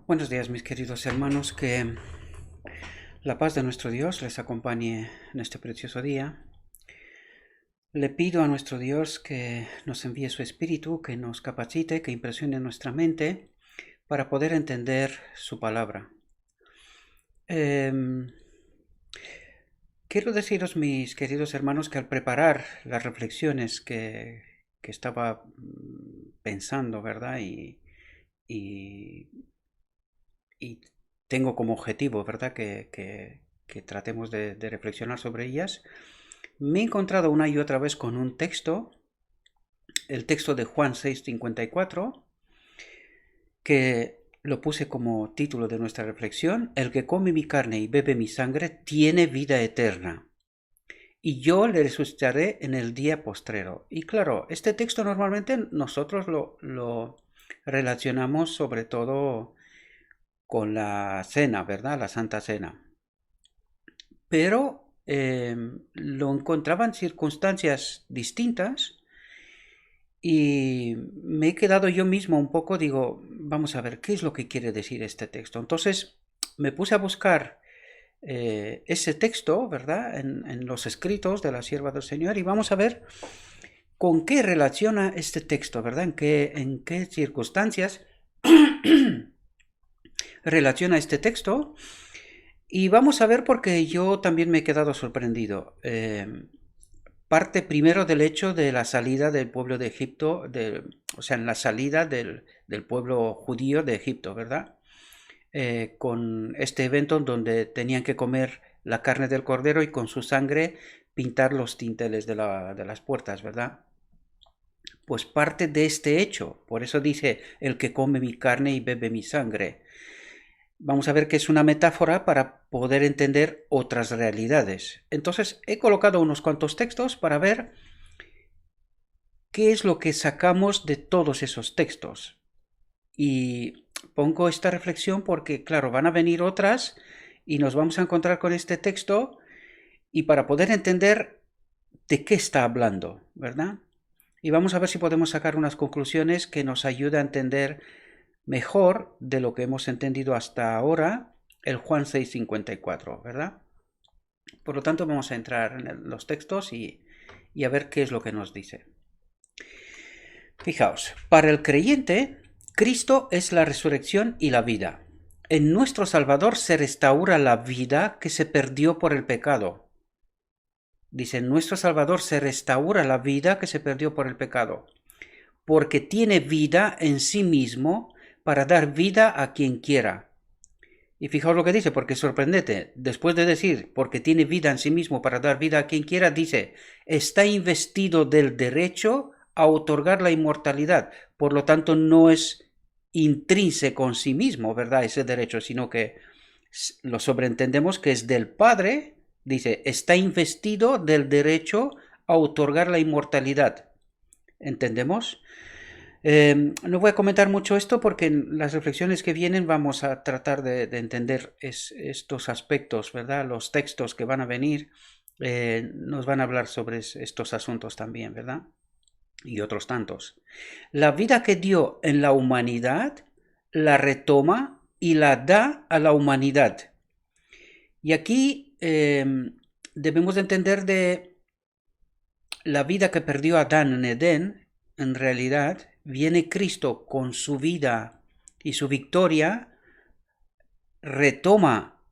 Buenos días, mis queridos hermanos, que la paz de nuestro Dios les acompañe en este precioso día. Le pido a nuestro Dios que nos envíe su Espíritu, que nos capacite, que impresione nuestra mente para poder entender su palabra. Quiero deciros, mis queridos hermanos, que al preparar las reflexiones que estaba pensando, ¿verdad? Y y tengo como objetivo, ¿verdad?, que tratemos de reflexionar sobre ellas. Me he encontrado una y otra vez con un texto, el texto de Juan 6:54, que lo puse como título de nuestra reflexión: el que come mi carne y bebe mi sangre tiene vida eterna, y yo le resucitaré en el día postrero. Y claro, este texto normalmente nosotros lo relacionamos sobre todo con la cena, ¿verdad? La Santa Cena. Pero lo encontraba en circunstancias distintas y me he quedado yo mismo un poco, digo, vamos a ver, ¿qué es lo que quiere decir este texto? Entonces me puse a buscar ese texto, ¿verdad?, en los escritos de la sierva del Señor, y vamos a ver con qué relaciona este texto, ¿verdad? En qué circunstancias relaciona este texto. Y vamos a ver, porque yo también me he quedado sorprendido. Parte primero del hecho de la salida del pueblo de Egipto, o sea, en la salida del pueblo judío de Egipto, ¿verdad? Con este evento en donde tenían que comer la carne del cordero y con su sangre pintar los dinteles de las puertas, ¿verdad? Pues parte de este hecho, por eso dice, el que come mi carne y bebe mi sangre. Vamos a ver que es una metáfora para poder entender otras realidades. Entonces he colocado unos cuantos textos para ver qué es lo que sacamos de todos esos textos. Y pongo esta reflexión porque, claro, van a venir otras y nos vamos a encontrar con este texto, y para poder entender de qué está hablando, ¿verdad? Y vamos a ver si podemos sacar unas conclusiones que nos ayuden a entender mejor de lo que hemos entendido hasta ahora el Juan 6:54, ¿verdad? Por lo tanto, vamos a entrar en los textos y a ver qué es lo que nos dice. Fijaos, para el creyente, Cristo es la resurrección y la vida. En nuestro Salvador se restaura la vida que se perdió por el pecado. Dice, en nuestro Salvador se restaura la vida que se perdió por el pecado, porque tiene vida en sí mismo para dar vida a quien quiera. Y fijaos lo que dice, porque es sorprendente. Después de decir, porque tiene vida en sí mismo para dar vida a quien quiera, dice, está investido del derecho a otorgar la inmortalidad. Por lo tanto, no es intrínseco en sí mismo, ¿verdad?, ese derecho, sino que lo sobreentendemos que es del Padre. Dice, está investido del derecho a otorgar la inmortalidad. ¿Entendemos? No voy a comentar mucho esto porque en las reflexiones que vienen vamos a tratar de entender estos aspectos, ¿verdad? Los textos que van a venir nos van a hablar sobre estos asuntos también, ¿verdad? Y otros tantos. La vida que dio en la humanidad la retoma y la da a la humanidad. Y aquí debemos de entender de la vida que perdió Adán en Edén. En realidad viene Cristo con su vida y su victoria, retoma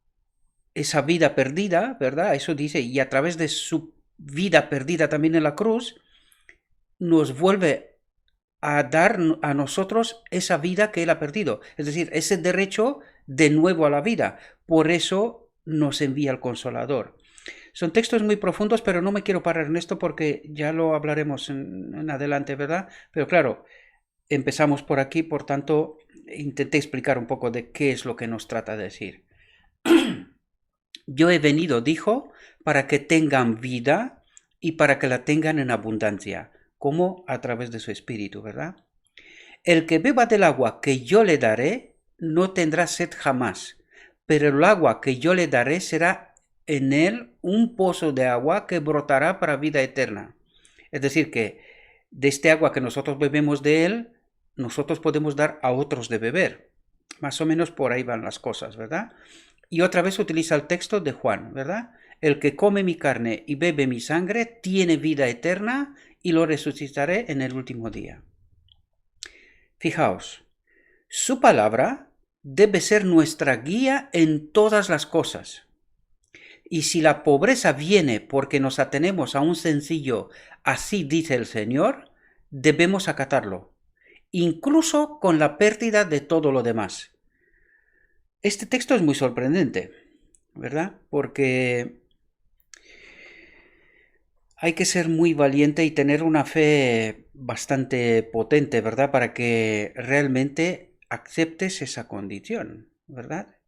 esa vida perdida, ¿verdad? Eso dice, y a través de su vida perdida también en la cruz, nos vuelve a dar a nosotros esa vida que Él ha perdido. Es decir, ese derecho de nuevo a la vida. Por eso nos envía el Consolador. Son textos muy profundos, pero no me quiero parar en esto porque ya lo hablaremos en adelante, ¿verdad? Pero claro, empezamos por aquí, por tanto, intenté explicar un poco de qué es lo que nos trata de decir. Yo he venido, dijo, para que tengan vida y para que la tengan en abundancia, como a través de su Espíritu, ¿verdad? El que beba del agua que yo le daré no tendrá sed jamás, pero el agua que yo le daré será en él un pozo de agua que brotará para vida eterna. Es decir, que de este agua que nosotros bebemos de él, nosotros podemos dar a otros de beber. Más o menos por ahí van las cosas, ¿verdad? Y otra vez utiliza el texto de Juan, ¿verdad? El que come mi carne y bebe mi sangre tiene vida eterna y lo resucitaré en el último día. Fijaos, su palabra debe ser nuestra guía en todas las cosas. Y si la pobreza viene porque nos atenemos a un sencillo "así dice el Señor", debemos acatarlo, incluso con la pérdida de todo lo demás. Este texto es muy sorprendente, ¿verdad? Porque hay que ser muy valiente y tener una fe bastante potente, ¿verdad? Para que realmente aceptes esa condición, ¿verdad?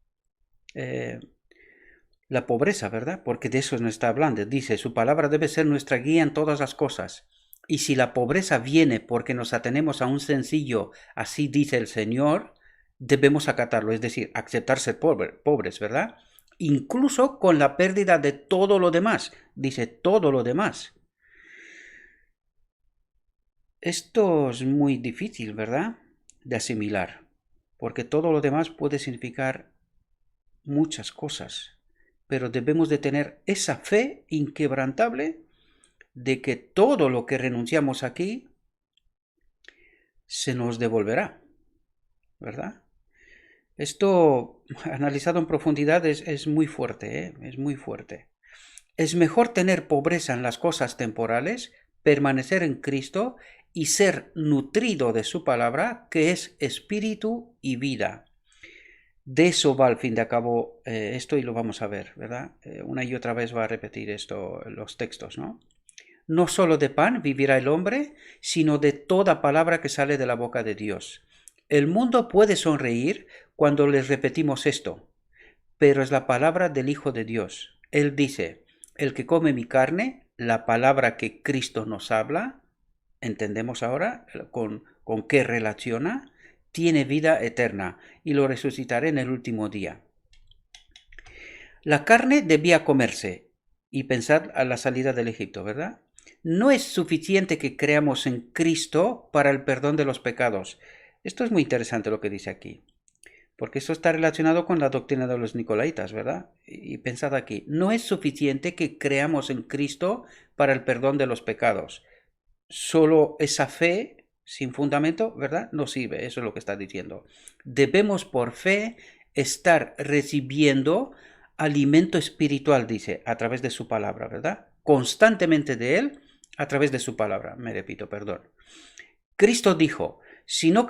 La pobreza, ¿verdad? Porque de eso nos está hablando. Dice, su palabra debe ser nuestra guía en todas las cosas. Y si la pobreza viene porque nos atenemos a un sencillo "así dice el Señor", debemos acatarlo, es decir, aceptar ser pobres, ¿verdad? Incluso con la pérdida de todo lo demás. Dice, todo lo demás. Esto es muy difícil, ¿verdad? De asimilar, porque todo lo demás puede significar muchas cosas, pero debemos de tener esa fe inquebrantable de que todo lo que renunciamos aquí se nos devolverá, ¿verdad? Esto, analizado en profundidad, es muy fuerte, ¿eh? Es muy fuerte. Es mejor tener pobreza en las cosas temporales, permanecer en Cristo y ser nutrido de su palabra, que es espíritu y vida. De eso va al fin de cabo esto y lo vamos a ver, ¿verdad? Una y otra vez va a repetir esto los textos, ¿no? No solo de pan vivirá el hombre, sino de toda palabra que sale de la boca de Dios. El mundo puede sonreír cuando les repetimos esto, pero es la palabra del Hijo de Dios. Él dice, el que come mi carne, la palabra que Cristo nos habla, entendemos ahora con qué relaciona, tiene vida eterna y lo resucitaré en el último día. La carne debía comerse, y pensad a la salida del Egipto, ¿verdad? No es suficiente que creamos en Cristo para el perdón de los pecados. Esto es muy interesante lo que dice aquí, porque esto está relacionado con la doctrina de los nicolaitas, ¿verdad? Y pensad aquí, no es suficiente que creamos en Cristo para el perdón de los pecados. Solo esa fe sin fundamento, ¿verdad? No sirve, eso es lo que está diciendo. Debemos por fe estar recibiendo alimento espiritual, dice, a través de su palabra, ¿verdad? Constantemente de él, a través de su palabra, me repito, perdón. Cristo dijo, si no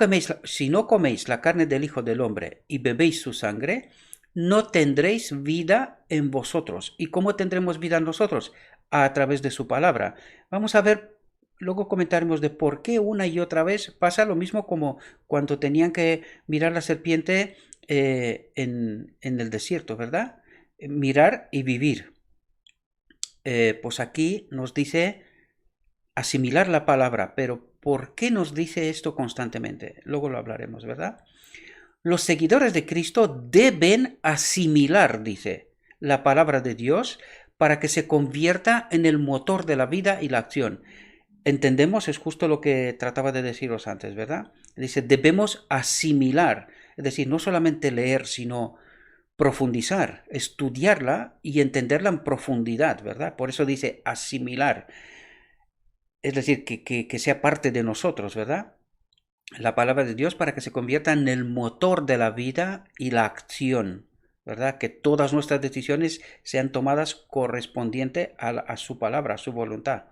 coméis la carne del Hijo del Hombre y bebéis su sangre, no tendréis vida en vosotros. ¿Y cómo tendremos vida en nosotros? A través de su palabra. Vamos a ver, luego comentaremos de por qué una y otra vez pasa lo mismo como cuando tenían que mirar la serpiente en el desierto, ¿verdad? Mirar y vivir. Pues aquí nos dice asimilar la palabra, pero ¿por qué nos dice esto constantemente? Luego lo hablaremos, ¿verdad? Los seguidores de Cristo deben asimilar, dice, la palabra de Dios para que se convierta en el motor de la vida y la acción. Entendemos, es justo lo que trataba de deciros antes, ¿verdad? Dice, debemos asimilar, es decir, no solamente leer, sino profundizar, estudiarla y entenderla en profundidad, ¿verdad? Por eso dice asimilar, es decir, que sea parte de nosotros, ¿verdad? La palabra de Dios para que se convierta en el motor de la vida y la acción, ¿verdad? Que todas nuestras decisiones sean tomadas correspondiente a su palabra, a su voluntad.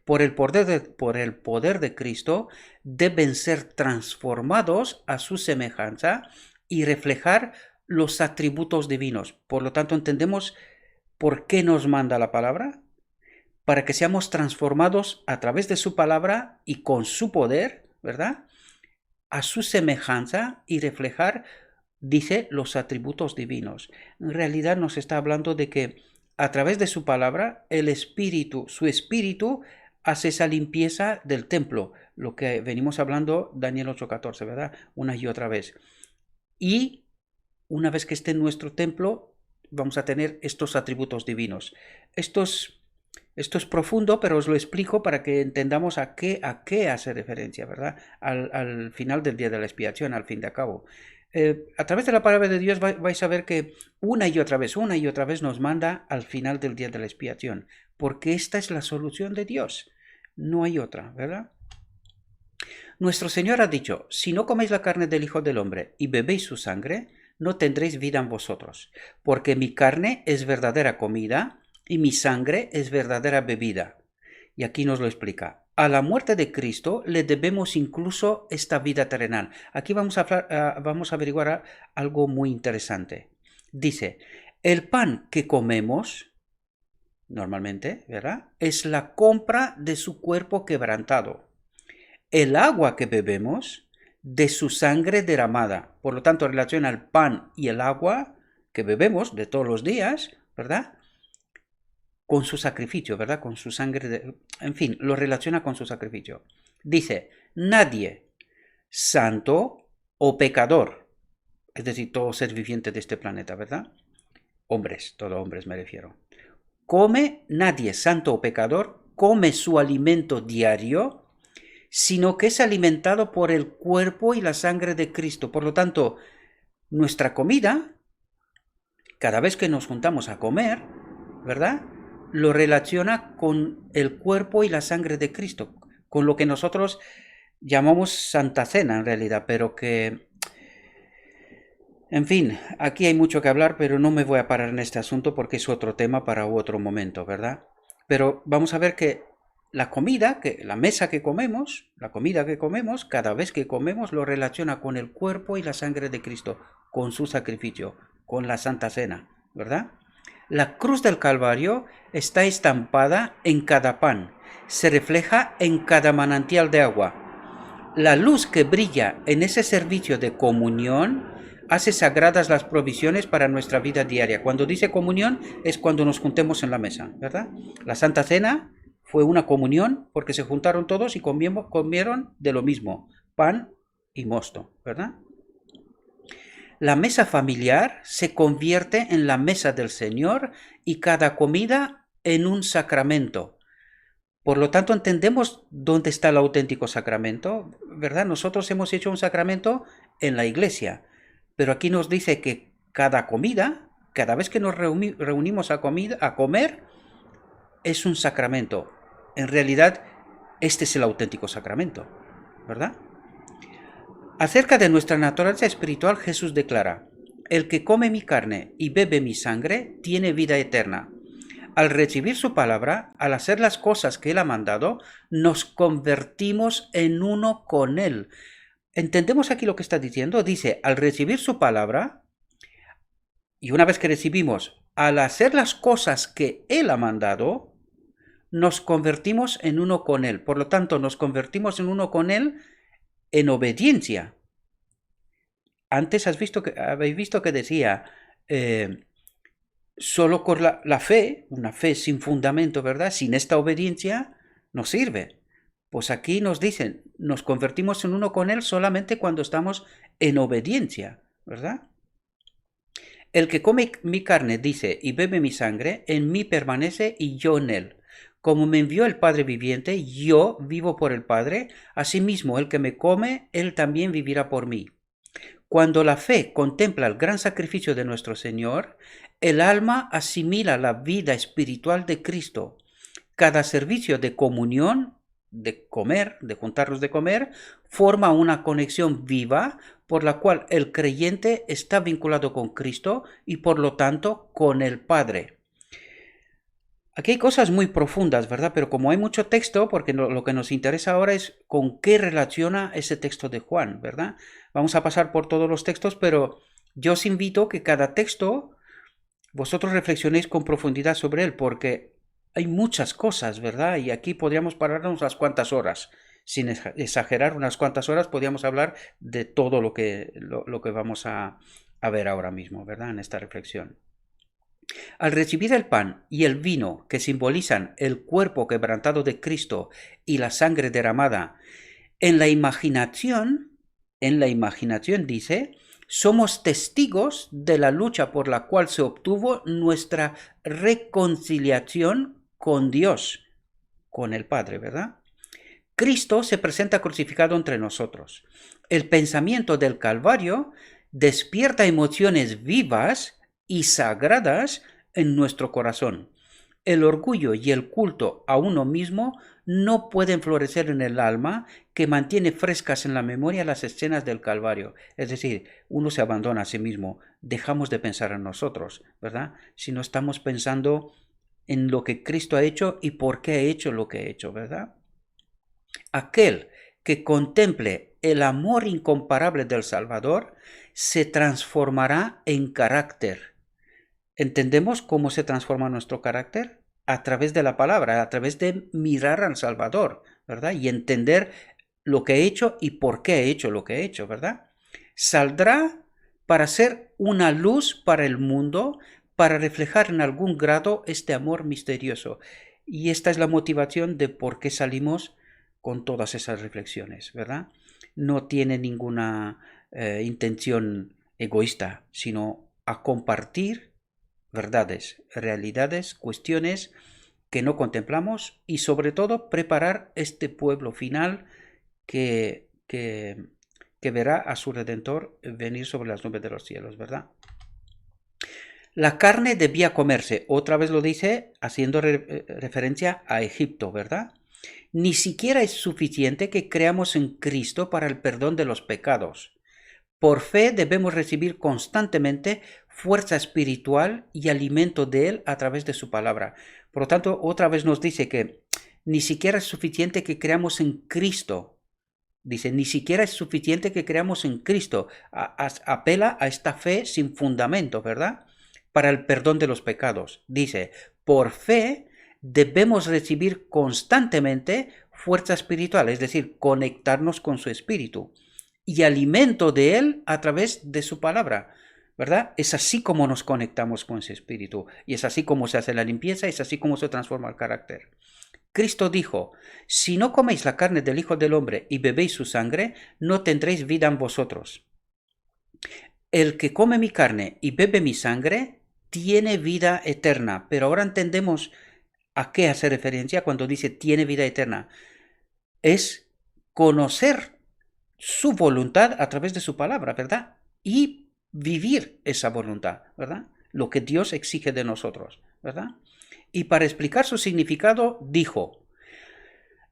Por el poder de Cristo deben ser transformados a su semejanza y reflejar los atributos divinos. Por lo tanto, entendemos por qué nos manda la palabra, para que seamos transformados a través de su palabra y con su poder, ¿verdad? A su semejanza y reflejar, dice, los atributos divinos. En realidad nos está hablando de que a través de su palabra, el Espíritu, su Espíritu, hace esa limpieza del templo, lo que venimos hablando Daniel 8:14, ¿verdad? Una y otra vez. Y una vez que esté en nuestro templo, vamos a tener estos atributos divinos. Esto es profundo, pero os lo explico para que entendamos a qué hace referencia, ¿verdad? Al final del día de la expiación, al fin de cabo. A través de la palabra de Dios vais a ver que una y otra vez nos manda al final del día de la expiación, porque esta es la solución de Dios, no hay otra, ¿verdad? Nuestro Señor ha dicho, si no coméis la carne del Hijo del Hombre y bebéis su sangre, no tendréis vida en vosotros, porque mi carne es verdadera comida y mi sangre es verdadera bebida. Y aquí nos lo explica. A la muerte de Cristo le debemos incluso esta vida terrenal. Aquí vamos a averiguar algo muy interesante. Dice, el pan que comemos, normalmente, ¿verdad? Es la compra de su cuerpo quebrantado. El agua que bebemos, de su sangre derramada. Por lo tanto, relaciona el pan y el agua que bebemos de todos los días, ¿verdad? Con su sacrificio, ¿verdad? Con su sangre, en fin, lo relaciona con su sacrificio. Dice, nadie, santo o pecador, es decir, todo ser viviente de este planeta, ¿verdad? Hombres, todo hombres me refiero. Nadie, santo o pecador, come su alimento diario, sino que es alimentado por el cuerpo y la sangre de Cristo. Por lo tanto, nuestra comida, cada vez que nos juntamos a comer, ¿verdad? Lo relaciona con el cuerpo y la sangre de Cristo, con lo que nosotros llamamos Santa Cena en realidad, pero que, en fin, aquí hay mucho que hablar, pero no me voy a parar en este asunto porque es otro tema para otro momento, ¿verdad? Pero vamos a ver que la comida, la mesa que comemos, la comida que comemos, cada vez que comemos lo relaciona con el cuerpo y la sangre de Cristo, con su sacrificio, con la Santa Cena, ¿verdad? La cruz del Calvario está estampada en cada pan, se refleja en cada manantial de agua. La luz que brilla en ese servicio de comunión hace sagradas las provisiones para nuestra vida diaria. Cuando dice comunión es cuando nos juntemos en la mesa, ¿verdad? La Santa Cena fue una comunión porque se juntaron todos y comieron de lo mismo, pan y mosto, ¿verdad? La mesa familiar se convierte en la mesa del Señor y cada comida en un sacramento. Por lo tanto, entendemos dónde está el auténtico sacramento, ¿verdad? Nosotros hemos hecho un sacramento en la iglesia, pero aquí nos dice que cada comida, cada vez que nos reunimos a comer, es un sacramento. En realidad, este es el auténtico sacramento, ¿verdad? Acerca de nuestra naturaleza espiritual, Jesús declara, el que come mi carne y bebe mi sangre tiene vida eterna. Al recibir su palabra, al hacer las cosas que Él ha mandado, nos convertimos en uno con Él. ¿Entendemos aquí lo que está diciendo? Dice, al recibir su palabra, y una vez que recibimos, al hacer las cosas que Él ha mandado, nos convertimos en uno con Él. Por lo tanto, nos convertimos en uno con Él en obediencia. Antes habéis visto que decía, solo con la fe, una fe sin fundamento, ¿verdad? Sin esta obediencia, no sirve. Pues aquí nos dicen, nos convertimos en uno con Él solamente cuando estamos en obediencia, ¿verdad? El que come mi carne, dice, y bebe mi sangre, en mí permanece y yo en él. Como me envió el Padre viviente, yo vivo por el Padre, asimismo el que me come, él también vivirá por mí. Cuando la fe contempla el gran sacrificio de nuestro Señor, el alma asimila la vida espiritual de Cristo. Cada servicio de comunión, de comer, de juntarnos de comer, forma una conexión viva por la cual el creyente está vinculado con Cristo y por lo tanto con el Padre. Aquí hay cosas muy profundas, ¿verdad? Pero como hay mucho texto, porque lo que nos interesa ahora es con qué relaciona ese texto de Juan, ¿verdad? Vamos a pasar por todos los textos, pero yo os invito que cada texto vosotros reflexionéis con profundidad sobre él, porque hay muchas cosas, ¿verdad? Y aquí podríamos pararnos unas cuantas horas. Sin exagerar, unas cuantas horas podríamos hablar de todo lo que vamos a ver ahora mismo, ¿verdad? En esta reflexión. Al recibir el pan y el vino que simbolizan el cuerpo quebrantado de Cristo y la sangre derramada, en la imaginación dice, somos testigos de la lucha por la cual se obtuvo nuestra reconciliación con Dios, con el Padre, ¿verdad? Cristo se presenta crucificado entre nosotros. El pensamiento del Calvario despierta emociones vivas y sagradas en nuestro corazón. El orgullo y el culto a uno mismo no pueden florecer en el alma que mantiene frescas en la memoria las escenas del Calvario. Es decir, uno se abandona a sí mismo, dejamos de pensar en nosotros, ¿verdad? Si no estamos pensando en lo que Cristo ha hecho y por qué ha hecho lo que ha hecho, ¿verdad? Aquel que contemple el amor incomparable del Salvador se transformará en carácter. ¿Entendemos cómo se transforma nuestro carácter? A través de la palabra, a través de mirar al Salvador, ¿verdad? Y entender lo que he hecho y por qué he hecho lo que he hecho, ¿verdad? Saldrá para ser una luz para el mundo, para reflejar en algún grado este amor misterioso. Y esta es la motivación de por qué salimos con todas esas reflexiones, ¿verdad? No tiene ninguna intención egoísta, sino a compartir verdades, realidades, cuestiones que no contemplamos y sobre todo preparar este pueblo final que verá a su Redentor venir sobre las nubes de los cielos, ¿verdad? La carne debía comerse, otra vez lo dice haciendo referencia a Egipto, ¿verdad? Ni siquiera es suficiente que creamos en Cristo para el perdón de los pecados. Por fe debemos recibir constantemente fuerza espiritual y alimento de Él a través de su palabra. Por lo tanto, otra vez nos dice que ni siquiera es suficiente que creamos en Cristo. Dice, ni siquiera es suficiente que creamos en Cristo. Apela a esta fe sin fundamento, ¿verdad? Para el perdón de los pecados. Dice, por fe debemos recibir constantemente fuerza espiritual, es decir, conectarnos con su espíritu y alimento de Él a través de su palabra, ¿verdad? Es así como nos conectamos con ese espíritu y es así como se hace la limpieza, es así como se transforma el carácter. Cristo dijo, si no coméis la carne del Hijo del Hombre y bebéis su sangre, no tendréis vida en vosotros. El que come mi carne y bebe mi sangre tiene vida eterna, pero ahora entendemos a qué hace referencia cuando dice tiene vida eterna. Es conocer su voluntad a través de su palabra, ¿verdad? Y vivir esa voluntad, ¿verdad? Lo que Dios exige de nosotros, ¿verdad? Y para explicar su significado dijo,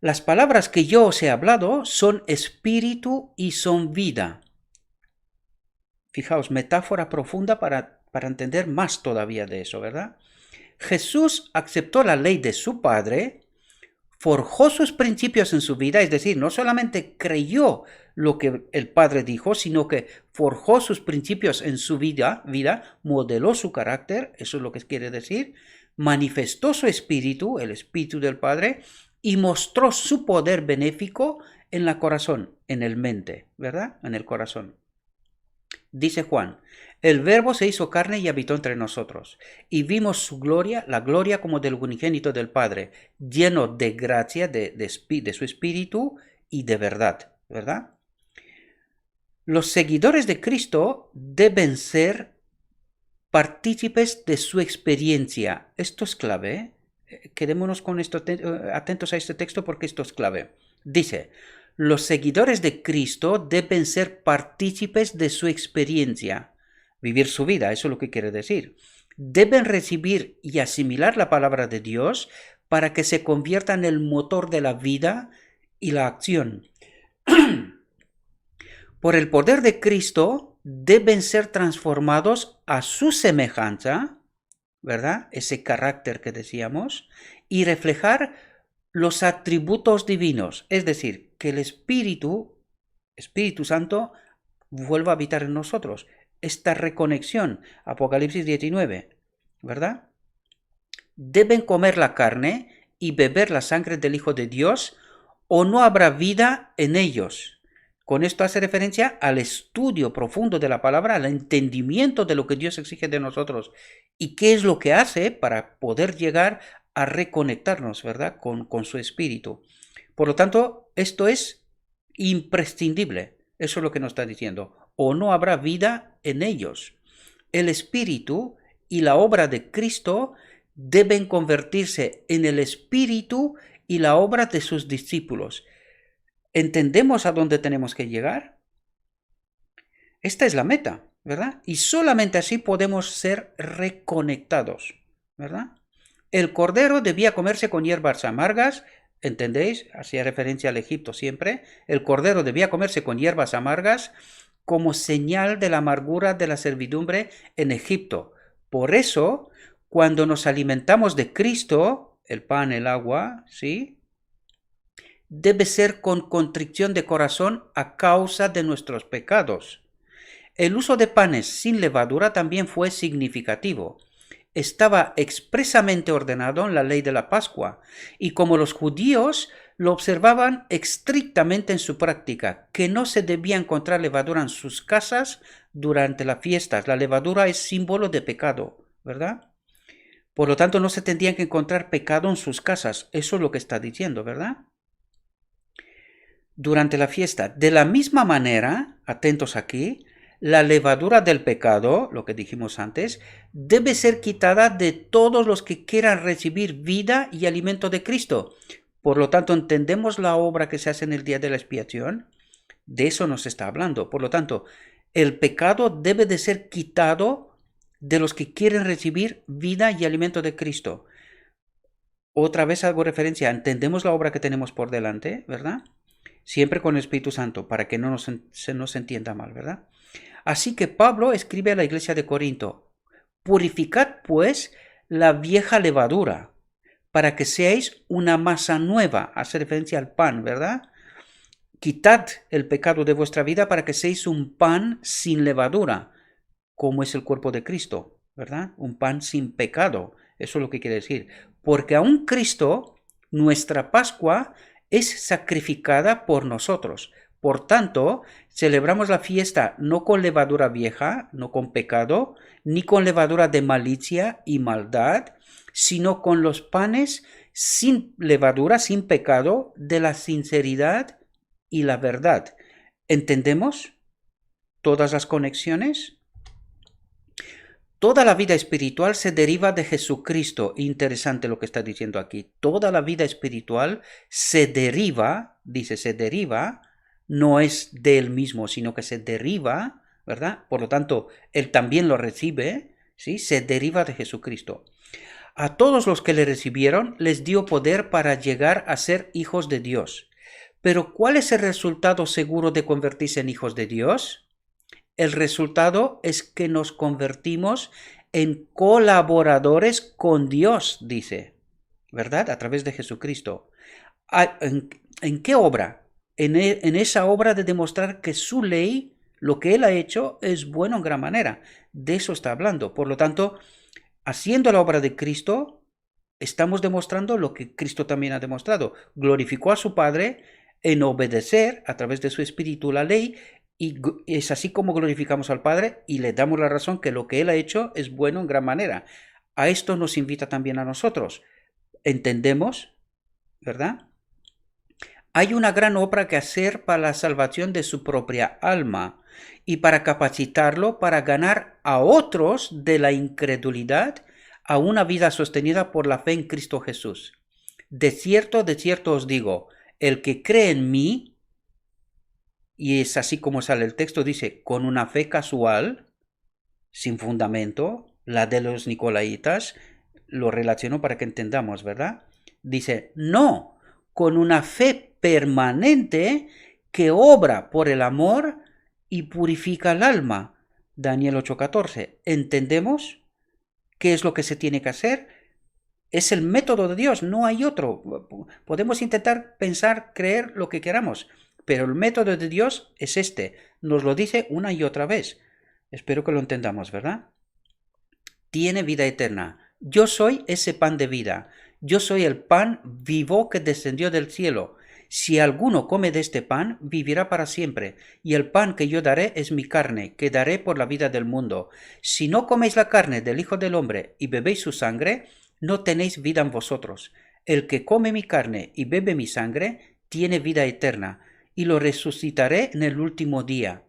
las palabras que yo os he hablado son espíritu y son vida. Fijaos, metáfora profunda para entender más todavía de eso, ¿verdad? Jesús aceptó la ley de su Padre, forjó sus principios en su vida, es decir, no solamente creyó lo que el Padre dijo, sino que forjó sus principios en su vida, modeló su carácter, eso es lo que quiere decir, manifestó su espíritu, el espíritu del Padre, y mostró su poder benéfico en la corazón, en el mente, ¿verdad? En el corazón. Dice Juan, el Verbo se hizo carne y habitó entre nosotros, y vimos su gloria, la gloria como del unigénito del Padre, lleno de gracia, de su espíritu y de verdad, ¿verdad? Los seguidores de Cristo deben ser partícipes de su experiencia. Esto es clave, ¿eh? Quedémonos con esto, atentos a este texto porque esto es clave. Dice, los seguidores de Cristo deben ser partícipes de su experiencia, vivir su vida, eso es lo que quiere decir. Deben recibir y asimilar la palabra de Dios para que se convierta en el motor de la vida y la acción. Por el poder de Cristo deben ser transformados a su semejanza, ¿verdad? Ese carácter que decíamos, y reflejar los atributos divinos, es decir, que el Espíritu Santo vuelva a habitar en nosotros. Esta reconexión, Apocalipsis 19, ¿verdad? Deben comer la carne y beber la sangre del Hijo de Dios, o no habrá vida en ellos. Con esto hace referencia al estudio profundo de la palabra, al entendimiento de lo que Dios exige de nosotros y qué es lo que hace para poder llegar a reconectarnos, ¿verdad? Con su espíritu. Por lo tanto, esto es imprescindible. Eso es lo que nos está diciendo. O no habrá vida en ellos. El espíritu y la obra de Cristo deben convertirse en el espíritu y la obra de sus discípulos. ¿Entendemos a dónde tenemos que llegar? Esta es la meta, ¿verdad? Y solamente así podemos ser reconectados, ¿verdad? El cordero debía comerse con hierbas amargas, ¿entendéis? Hacía referencia al Egipto siempre. El cordero debía comerse con hierbas amargas como señal de la amargura de la servidumbre en Egipto. Por eso, cuando nos alimentamos de Cristo, el pan, el agua, ¿sí? Debe ser con contrición de corazón a causa de nuestros pecados. El uso de panes sin levadura también fue significativo. Estaba expresamente ordenado en la ley de la Pascua, y como los judíos lo observaban estrictamente en su práctica, que no se debía encontrar levadura en sus casas durante las fiestas. La levadura es símbolo de pecado, ¿verdad? Por lo tanto, no se tendrían que encontrar pecado en sus casas. Eso es lo que está diciendo, ¿verdad? Durante la fiesta. De la misma manera, atentos aquí, la levadura del pecado, lo que dijimos antes, debe ser quitada de todos los que quieran recibir vida y alimento de Cristo. Por lo tanto, entendemos la obra que se hace en el día de la expiación. De eso nos está hablando. Por lo tanto, el pecado debe de ser quitado de los que quieren recibir vida y alimento de Cristo. Otra vez hago referencia, entendemos la obra que tenemos por delante, ¿verdad? Siempre con el Espíritu Santo, para que no se nos entienda mal, ¿verdad? Así que Pablo escribe a la iglesia de Corinto: purificad pues la vieja levadura, para que seáis una masa nueva. Hace referencia al pan, ¿verdad? Quitad el pecado de vuestra vida para que seáis un pan sin levadura, como es el cuerpo de Cristo, ¿verdad? Un pan sin pecado. Eso es lo que quiere decir. Porque aún Cristo, nuestra Pascua, es sacrificada por nosotros. Por tanto, celebramos la fiesta no con levadura vieja, no con pecado, ni con levadura de malicia y maldad, sino con los panes sin levadura, sin pecado, de la sinceridad y la verdad. ¿Entendemos todas las conexiones? Toda la vida espiritual se deriva de Jesucristo. Interesante lo que está diciendo aquí. Toda la vida espiritual se deriva, dice se deriva, no es de él mismo, sino que se deriva, ¿verdad? Por lo tanto, él también lo recibe, ¿sí? Se deriva de Jesucristo. A todos los que le recibieron les dio poder para llegar a ser hijos de Dios. Pero ¿cuál es el resultado seguro de convertirse en hijos de Dios? El resultado es que nos convertimos en colaboradores con Dios, dice, ¿verdad? A través de Jesucristo. ¿En qué obra? En esa obra de demostrar que su ley, lo que Él ha hecho, es bueno en gran manera. De eso está hablando. Por lo tanto, haciendo la obra de Cristo, estamos demostrando lo que Cristo también ha demostrado. Glorificó a su Padre en obedecer a través de su Espíritu la ley, y es así como glorificamos al Padre y le damos la razón que lo que Él ha hecho es bueno en gran manera. A esto nos invita también a nosotros. ¿Entendemos? ¿Verdad? Hay una gran obra que hacer para la salvación de su propia alma y para capacitarlo para ganar a otros de la incredulidad a una vida sostenida por la fe en Cristo Jesús. De cierto os digo, el que cree en mí, y es así como sale el texto, dice, con una fe casual, sin fundamento, la de los nicolaitas, lo relaciono para que entendamos, ¿verdad? Dice, no, con una fe permanente que obra por el amor y purifica el alma. Daniel 8:14. ¿Entendemos qué es lo que se tiene que hacer? Es el método de Dios, no hay otro. Podemos intentar pensar, creer lo que queramos, pero el método de Dios es este. Nos lo dice una y otra vez. Espero que lo entendamos, ¿verdad? Tiene vida eterna. Yo soy ese pan de vida. Yo soy el pan vivo que descendió del cielo. Si alguno come de este pan, vivirá para siempre. Y el pan que yo daré es mi carne, que daré por la vida del mundo. Si no coméis la carne del Hijo del Hombre y bebéis su sangre, no tenéis vida en vosotros. El que come mi carne y bebe mi sangre, tiene vida eterna, y lo resucitaré en el último día.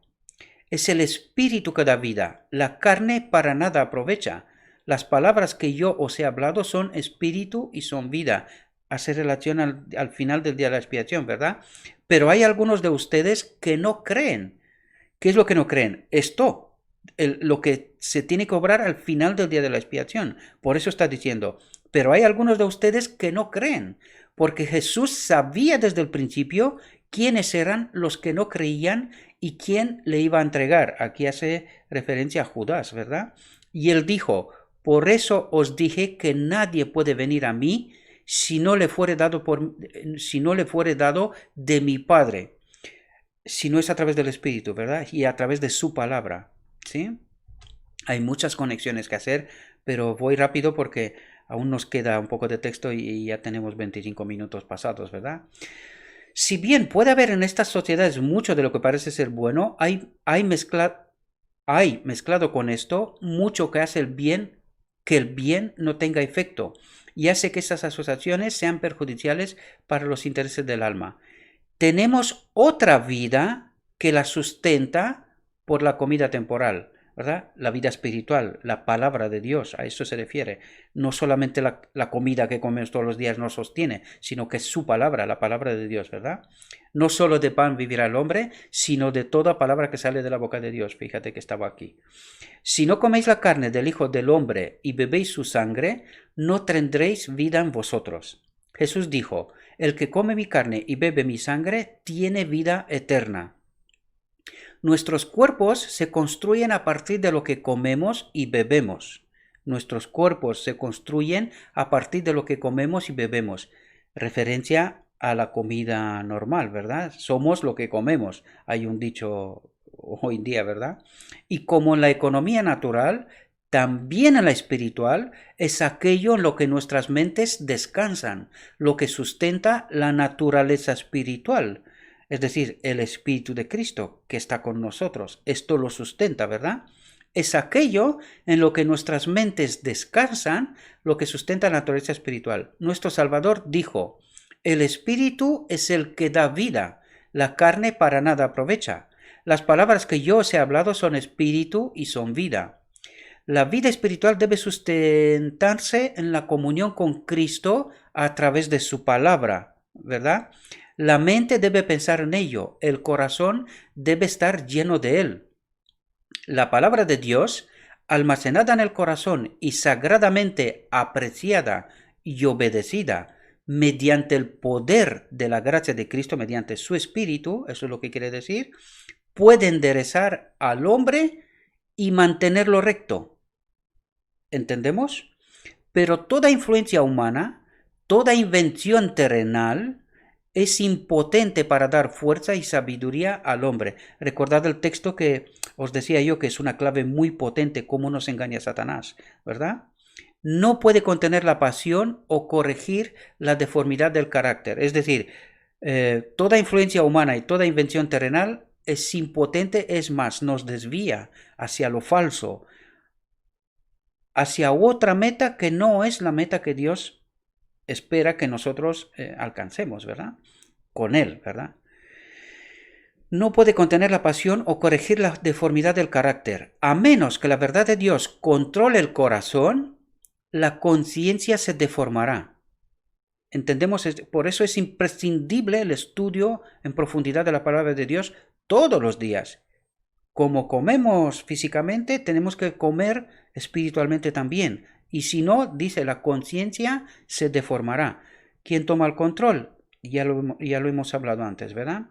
Es el espíritu que da vida, la carne para nada aprovecha. Las palabras que yo os he hablado son espíritu y son vida. Hace relación al final del día de la expiación, ¿verdad? Pero hay algunos de ustedes que no creen. ¿Qué es lo que no creen? Esto, lo que se tiene que obrar al final del día de la expiación. Por eso está diciendo, pero hay algunos de ustedes que no creen, porque Jesús sabía desde el principio quiénes eran los que no creían y quién le iba a entregar. Aquí hace referencia a Judas, ¿verdad? Y él dijo, por eso os dije que nadie puede venir a mí si no le fuere dado de mi Padre, si no es a través del Espíritu, ¿verdad? Y a través de su palabra, ¿sí? Hay muchas conexiones que hacer, pero voy rápido porque aún nos queda un poco de texto y ya tenemos 25 minutos pasados, ¿verdad? Si bien puede haber en estas sociedades mucho de lo que parece ser bueno, hay mezclado con esto mucho que hace que el bien no tenga efecto y hace que estas asociaciones sean perjudiciales para los intereses del alma. Tenemos otra vida que la sustenta por la comida temporal, ¿verdad? La vida espiritual, la palabra de Dios, a eso se refiere. No solamente la comida que comemos todos los días nos sostiene, sino que es su palabra, la palabra de Dios, ¿verdad? No solo de pan vivirá el hombre, sino de toda palabra que sale de la boca de Dios. Fíjate que estaba aquí. Si no coméis la carne del Hijo del Hombre y bebéis su sangre, no tendréis vida en vosotros. Jesús dijo, el que come mi carne y bebe mi sangre tiene vida eterna. Nuestros cuerpos se construyen a partir de lo que comemos y bebemos. Nuestros cuerpos se construyen a partir de lo que comemos y bebemos. Referencia a la comida normal, ¿verdad? Somos lo que comemos. Hay un dicho hoy en día, ¿verdad? Y como en la economía natural, también en la espiritual es aquello en lo que nuestras mentes descansan, lo que sustenta la naturaleza espiritual. Es decir, el Espíritu de Cristo que está con nosotros. Esto lo sustenta, ¿verdad? Es aquello en lo que nuestras mentes descansan, lo que sustenta la naturaleza espiritual. Nuestro Salvador dijo, el Espíritu es el que da vida, la carne para nada aprovecha. Las palabras que yo os he hablado son espíritu y son vida. La vida espiritual debe sustentarse en la comunión con Cristo a través de su palabra, ¿verdad? La mente debe pensar en ello, el corazón debe estar lleno de él. La palabra de Dios, almacenada en el corazón y sagradamente apreciada y obedecida mediante el poder de la gracia de Cristo, mediante su Espíritu, eso es lo que quiere decir, puede enderezar al hombre y mantenerlo recto. ¿Entendemos? Pero toda influencia humana, toda invención terrenal, es impotente para dar fuerza y sabiduría al hombre. Recordad el texto que os decía yo que es una clave muy potente, cómo nos engaña Satanás, ¿verdad? No puede contener la pasión o corregir la deformidad del carácter. Es decir, toda influencia humana y toda invención terrenal es impotente, es más, nos desvía hacia lo falso, hacia otra meta que no es la meta que Dios espera que nosotros alcancemos, ¿verdad? Con Él, ¿verdad? No puede contener la pasión o corregir la deformidad del carácter. A menos que la verdad de Dios controle el corazón, la conciencia se deformará. Entendemos, por eso es imprescindible el estudio en profundidad de la palabra de Dios todos los días. Como comemos físicamente, tenemos que comer espiritualmente también. Y si no, dice, la conciencia se deformará. ¿Quién toma el control? Ya lo hemos hablado antes, ¿verdad?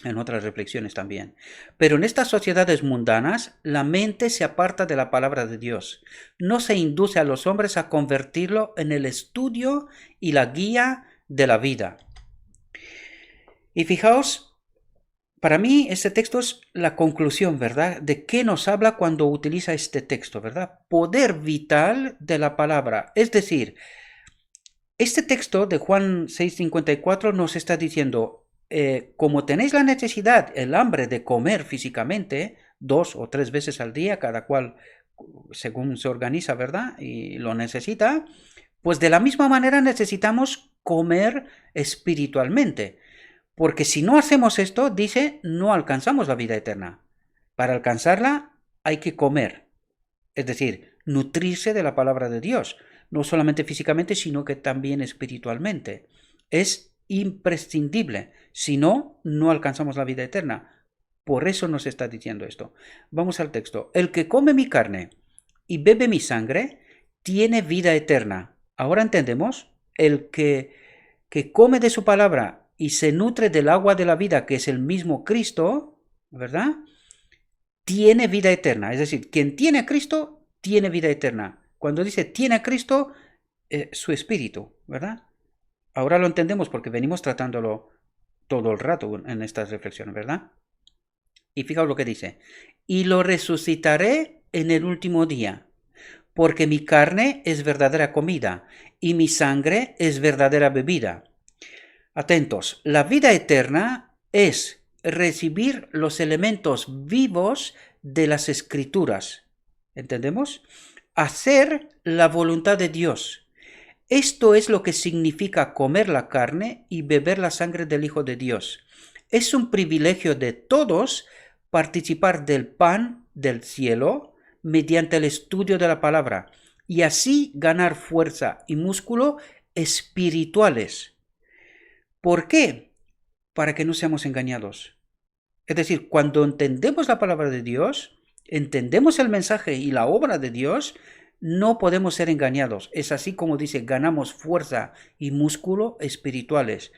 En otras reflexiones también. Pero en estas sociedades mundanas, la mente se aparta de la palabra de Dios. No se induce a los hombres a convertirlo en el estudio y la guía de la vida. Y fijaos, para mí este texto es la conclusión, ¿verdad? De qué nos habla cuando utiliza este texto, ¿verdad? Poder vital de la palabra. Es decir, este texto de Juan 6:54 nos está diciendo, como tenéis la necesidad, el hambre de comer físicamente, 2 o 3 veces al día, cada cual según se organiza, ¿verdad? Y lo necesita, pues de la misma manera necesitamos comer espiritualmente. Porque si no hacemos esto, dice, no alcanzamos la vida eterna. Para alcanzarla hay que comer. Es decir, nutrirse de la palabra de Dios. No solamente físicamente, sino que también espiritualmente. Es imprescindible. Si no, no alcanzamos la vida eterna. Por eso nos está diciendo esto. Vamos al texto. El que come mi carne y bebe mi sangre tiene vida eterna. Ahora entendemos, el que come de su palabra y se nutre del agua de la vida, que es el mismo Cristo, ¿verdad? Tiene vida eterna. Es decir, quien tiene a Cristo, tiene vida eterna. Cuando dice tiene a Cristo, su espíritu, ¿verdad? Ahora lo entendemos porque venimos tratándolo todo el rato en estas reflexiones, ¿verdad? Y fijaos lo que dice. Y lo resucitaré en el último día, porque mi carne es verdadera comida y mi sangre es verdadera bebida. Atentos, la vida eterna es recibir los elementos vivos de las Escrituras. ¿Entendemos? Hacer la voluntad de Dios. Esto es lo que significa comer la carne y beber la sangre del Hijo de Dios. Es un privilegio de todos participar del pan del cielo mediante el estudio de la palabra y así ganar fuerza y músculo espirituales. ¿Por qué? Para que no seamos engañados. Es decir, cuando entendemos la palabra de Dios, entendemos el mensaje y la obra de Dios, no podemos ser engañados. Es así como dice, ganamos fuerza y músculo espirituales.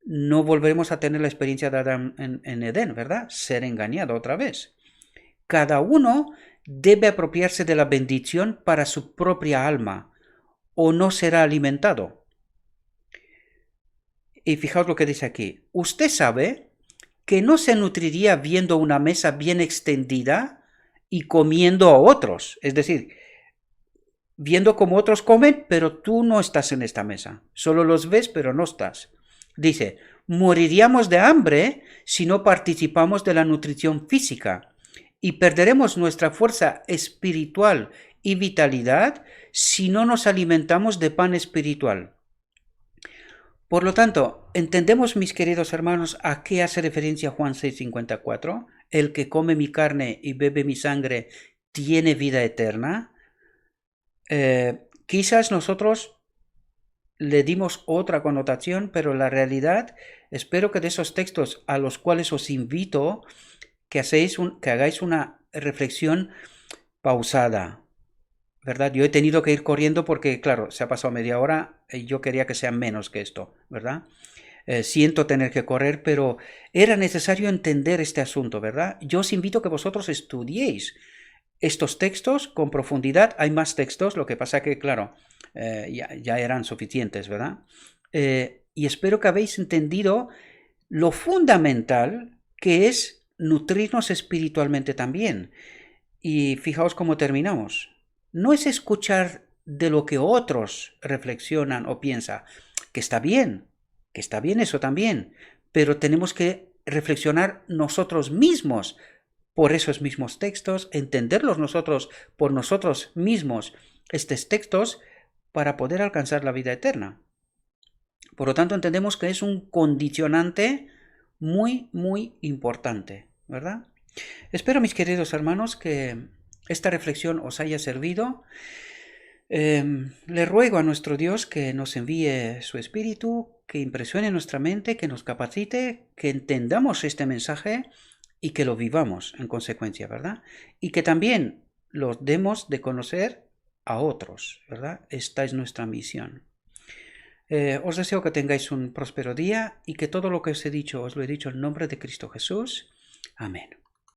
No volveremos a tener la experiencia de Adán en Edén, ¿verdad? Ser engañado otra vez. Cada uno debe apropiarse de la bendición para su propia alma, o no será alimentado. Y fijaos lo que dice aquí. Usted sabe que no se nutriría viendo una mesa bien extendida y comiendo a otros. Es decir, viendo cómo otros comen, pero tú no estás en esta mesa. Solo los ves, pero no estás. Dice, moriríamos de hambre si no participamos de la nutrición física y perderemos nuestra fuerza espiritual y vitalidad si no nos alimentamos de pan espiritual. Por lo tanto, entendemos, mis queridos hermanos, a qué hace referencia Juan 6:54. El que come mi carne y bebe mi sangre tiene vida eterna. Quizás nosotros le dimos otra connotación, pero la realidad, espero que de esos textos a los cuales os invito, que hagáis una reflexión pausada, ¿verdad? Yo he tenido que ir corriendo porque, claro, se ha pasado media hora y yo quería que sea menos que esto, ¿verdad? Siento tener que correr, pero era necesario entender este asunto, ¿verdad? Yo os invito a que vosotros estudiéis estos textos con profundidad. Hay más textos, lo que pasa que, claro, ya eran suficientes, ¿verdad? Y espero que habéis entendido lo fundamental que es nutrirnos espiritualmente también. Y fijaos cómo terminamos. No es escuchar de lo que otros reflexionan o piensan, que está bien eso también, pero tenemos que reflexionar nosotros mismos por esos mismos textos, entenderlos nosotros por nosotros mismos, estos textos, para poder alcanzar la vida eterna. Por lo tanto, entendemos que es un condicionante muy, muy importante, ¿verdad? Espero, mis queridos hermanos, que esta reflexión os haya servido. Le ruego a nuestro Dios que nos envíe su Espíritu, que impresione nuestra mente, que nos capacite, que entendamos este mensaje y que lo vivamos en consecuencia, ¿verdad? Y que también lo demos de conocer a otros, ¿verdad? Esta es nuestra misión. Os deseo que tengáis un próspero día y que todo lo que os he dicho os lo he dicho en nombre de Cristo Jesús. Amén.